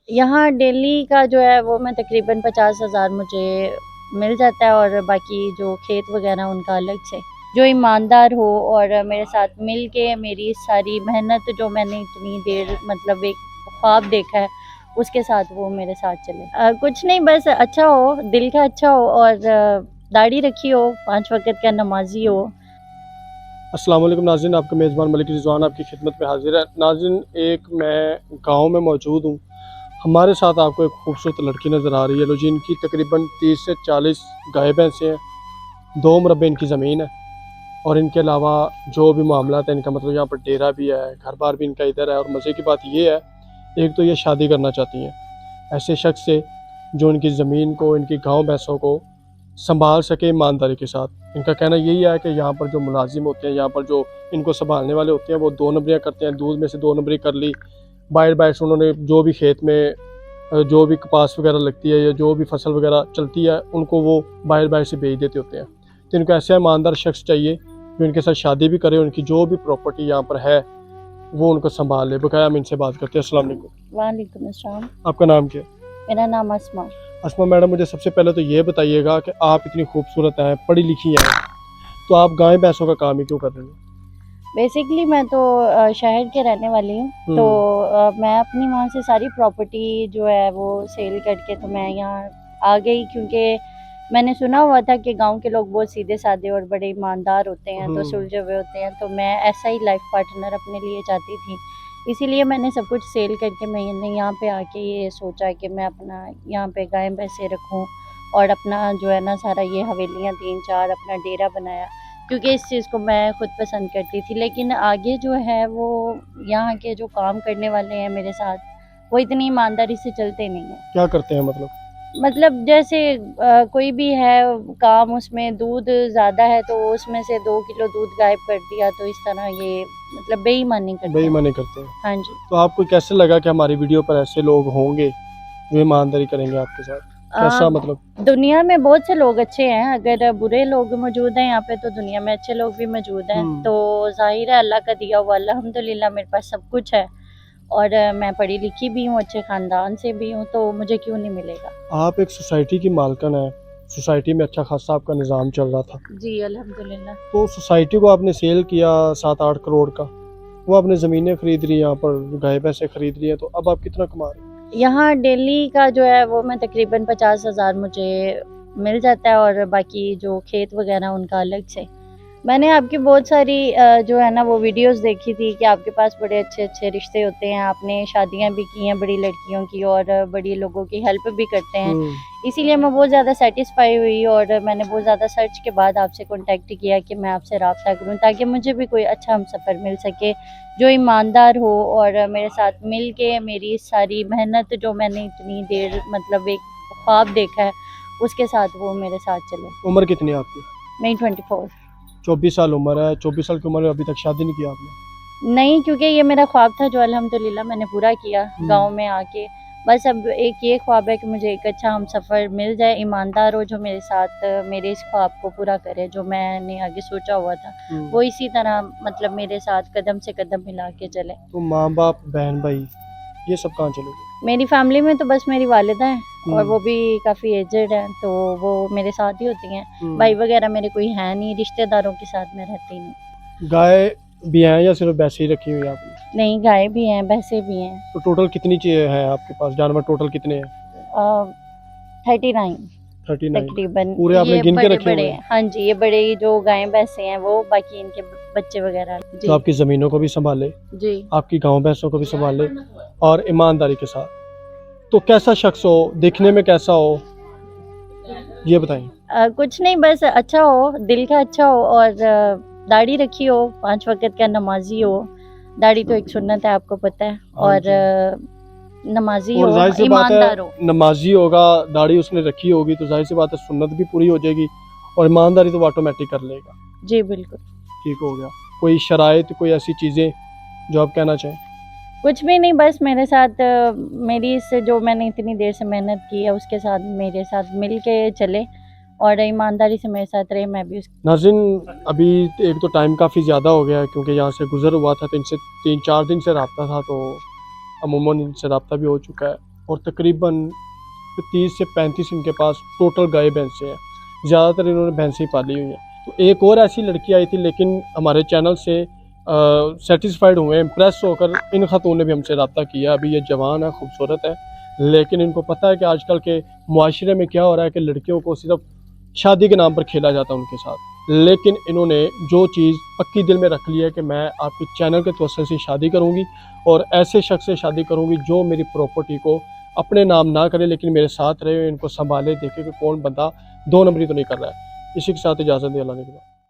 यहाँ डेली का जो है वो मैं तकरीबन 50,000 मुझे मिल जाता है, और बाकी जो खेत वगैरह उनका अलग से। जो ईमानदार हो और मेरे साथ मिल के मेरी सारी मेहनत जो मैंने इतनी देर मतलब एक ख्वाब देखा है उसके साथ वो मेरे साथ चले। कुछ नहीं, बस अच्छा हो, दिल का अच्छा हो, और दाढ़ी रखी हो, 5 वक्त का नमाजी हो। अस्सलाम वालेकुम नाज़रीन, आपका मेज़बान मलिक रिजवान आपकी खिदमत में हाजिर है। नाज़रीन, एक मैं गांव में मौजूद हूँ। हमारे साथ आपको एक खूबसूरत लड़की नज़र आ रही है जिनकी तकरीबन 30 से 40 गाय भैंसें हैं, 2 मरबे इनकी ज़मीन है। और इनके अलावा जो भी मामला है इनका, मतलब यहाँ पर डेरा भी है, घर बार भी इनका इधर है। और मज़े की बात ये है, एक तो ये शादी करना चाहती हैं ऐसे शख्स से जो इनकी ज़मीन को, इनकी गाँव भैंसों को संभाल सके ईमानदारी के साथ। इनका कहना यही है कि यहाँ पर जो मुलाजिम होते हैं, यहाँ पर जो इनको संभालने वाले होते हैं, वो 2 नंबरियाँ करते हैं। दूध में से 2 नंबरी कर ली, बाहर बाहर से उन्होंने जो भी खेत में जो भी कपास वगैरह लगती है या जो भी फसल वगैरह चलती है उनको वो बाहर बाहर से बेच देते होते हैं। तो इनको ऐसा ईमानदार शख्स चाहिए जो इनके साथ शादी भी करे, उनकी जो भी प्रॉपर्टी यहाँ पर है वो उनको संभाल ले। बकाया हम इनसे बात करते हैं। अस्सलाम वालेकुम। वालेकुम अस्सलाम। आपका नाम क्या है? मेरा नाम अस्मा। अस्मा मैडम, मुझे सबसे पहले तो ये बताइएगा कि आप इतनी खूबसूरत हैं, पढ़ी लिखी हैं, तो आप गाय भैंसों का काम ही क्यों कर रहे हैं? बेसिकली मैं तो शहर के रहने वाली हूँ, तो मैं अपनी वहाँ से सारी प्रॉपर्टी जो है वो सेल करके तो मैं यहाँ आ गई, क्योंकि मैंने सुना हुआ था कि गांव के लोग बहुत सीधे साधे और बड़े ईमानदार होते हैं, तो सुलझे हुए होते हैं, तो मैं ऐसा ही लाइफ पार्टनर अपने लिए चाहती थी। इसीलिए मैंने सब कुछ सेल करके मैंने यहाँ पे आके ये सोचा कि मैं अपना यहाँ पे गाय भैंसे रखूँ, और अपना जो है ना सारा ये हवेलियाँ 3-4 अपना डेरा बनाया, क्योंकि इस चीज़ को मैं खुद पसंद करती थी। लेकिन आगे जो है वो यहाँ के जो काम करने वाले हैं मेरे साथ, वो इतनी ईमानदारी से चलते नहीं हैं। क्या करते हैं मतलब? मतलब जैसे कोई भी है काम, उसमें दूध ज़्यादा है तो उसमें से 2 किलो दूध गायब कर दिया, तो इस तरह ये मतलब बेईमानी करते हैं। बेईमानी करते हैं। हाँ जी। तो आपको कैसे लगा कि हमारी वीडियो पर ऐसे लोग होंगे जो ईमानदारी करेंगे आपके साथ? कैसा मतलब? दुनिया में बहुत से लोग अच्छे हैं, अगर बुरे लोग मौजूद हैं यहाँ पे तो दुनिया में अच्छे लोग भी मौजूद हैं। तो जाहिर है अल्लाह का दिया हुआ, अल्हम्दुलिल्लाह मेरे पास सब कुछ है, और मैं पढ़ी लिखी भी हूँ, अच्छे ख़ानदान से भी हूँ, तो मुझे क्यों नहीं मिलेगा। आप एक सोसाइटी की मालकन है, सोसाइटी में अच्छा खासा आपका निज़ाम चल रहा था, जी अल्हम्दुलिल्लाह। तो सोसाइटी को आपने सेल किया 7-8 करोड़ का, वो आपने ज़मीनें खरीद ली, यहाँ पर गाय भैंसें खरीद ली हैं, तो अब आप कितना कमा रहे हैं? यहाँ डेली का जो है वो मैं तकरीबन 50,000 मुझे मिल जाता है, और बाकी जो खेत वगैरह उनका अलग से। मैंने आपकी बहुत सारी जो है ना वो वीडियोस देखी थी कि आपके पास बड़े अच्छे-अच्छे रिश्ते होते हैं, आपने शादियाँ भी की हैं बड़ी लड़कियों की, और बड़ी लोगों की हेल्प भी करते हैं। इसीलिए मैं बहुत ज़्यादा सैटिस्फाई हुई, और मैंने बहुत ज़्यादा सर्च के बाद आपसे कॉन्टैक्ट किया कि मैं आपसे राब्ता करूँ, ताकि मुझे भी कोई अच्छा हमसफ़र मिल सके, जो ईमानदार हो और मेरे साथ मिल के मेरी सारी मेहनत जो मैंने इतनी देर मतलब एक ख्वाब देखा है, उसके साथ वो मेरे साथ चले। उम्र कितनी है आपकी? मेरी 24। 24 साल उम्र है। 24 साल की उम्र में अभी तक शादी नहीं की आपने? नहीं, क्योंकि ये मेरा ख्वाब था जो अल्हम्दुलिल्लाह मैंने पूरा किया गाँव में आके। बस अब एक ये ख्वाब है कि मुझे एक अच्छा हमसफ़र मिल जाए, ईमानदार हो, जो मेरे साथ मेरे इस ख्वाब को पूरा करे, जो मैंने आगे सोचा हुआ था। वो इसी तरह मतलब मेरे साथ कदम से कदम मिला के चले। तो माँ बाप, बहन भाई, ये सब कहाँ चले गए? मेरी फैमिली में तो बस मेरी वालिदा हैं, और वो भी काफ़ी एजड हैं, तो वो मेरे साथ ही होती हैं। भाई वगैरह मेरे कोई हैं नहीं, रिश्तेदारों के साथ मैं रहती नहीं। गाय भी हैं या सिर्फ भैंसे ही रखी हुई है आपने? नहीं, गाय भी हैं, भैंसे भी हैं। तो टोटल कितनी चीज़ें हैं आपके पास? जानवर टोटल कितने हैं? 39 39। तकरीबन। पूरे आपने ये गिन के बड़े रखे हुए बड़े, हैं? हाँ जी, ये बड़े जो गाय भैंसे हैं वो, बाकी इनके बच्चे वगैरह। तो जी आपकी ज़मीनों को भी संभाले, जी। आपकी गाँव भैंसों को भी संभाले, और ईमानदारी के साथ। तो कैसा शख्स हो, दिखने में कैसा हो, ये बताएं। कुछ नहीं, बस अच्छा हो, दिल का अच्छा हो, और दाढ़ी रखी हो, 5 वक्त का नमाजी हो। दाढ़ी तो एक सुन्नत है, आपको पता है, और नमाजी और हो, जाहिर सी बात है, ईमानदार हो। नमाजी होगा, दाढ़ी उसने रखी होगी, तो जाहिर सी बात है सुन्नत भी पूरी हो जाएगी, और ईमानदारी तो ऑटोमेटिक कर लेगा। जी बिल्कुल। ठीक हो गया। कोई शराइत, कोई ऐसी चीज़ें जो आप कहना चाहें? कुछ भी नहीं, बस मेरे साथ मेरी इस जो मैंने इतनी देर से मेहनत की है उसके साथ मेरे साथ मिल के चले, और ईमानदारी से मेरे साथ रहे, मैं भी उस। नाज़रीन, अभी एक तो टाइम काफ़ी ज़्यादा हो गया है, क्योंकि यहाँ से गुज़र हुआ था, तो इनसे 3-4 दिन से रब्ता था, तो अमूमन इनसे रब्ता भी हो चुका है, और तकरीबन 30 से 35 इनके पास टोटल गाय भैंसें हैं। ज़्यादातर इन्होंने भैंसें पाली हुई हैं। तो एक और ऐसी लड़की आई थी, लेकिन हमारे चैनल से सेटिस्फाइड हुए, इम्प्रेस होकर इन खातून ने भी हमसे रब्ता किया। अभी ये जवान है, खूबसूरत है, लेकिन इनको पता है कि आजकल के मुआशरे में क्या हो रहा है कि लड़कियों को सिर्फ शादी के नाम पर खेला जाता है उनके साथ। लेकिन इन्होंने जो चीज़ पक्की दिल में रख ली है कि मैं आपके चैनल के तवज्जुह से शादी करूँगी और ऐसे शख्स से शादी करूँगी जो मेरी प्रॉपर्टी को अपने नाम ना करे, लेकिन मेरे साथ रहे, इनको संभाले, देखे कि कौन बंदा दो नंबरी तो नहीं कर रहा है। इसी के साथ इजाज़त दी, अल्लाह ने।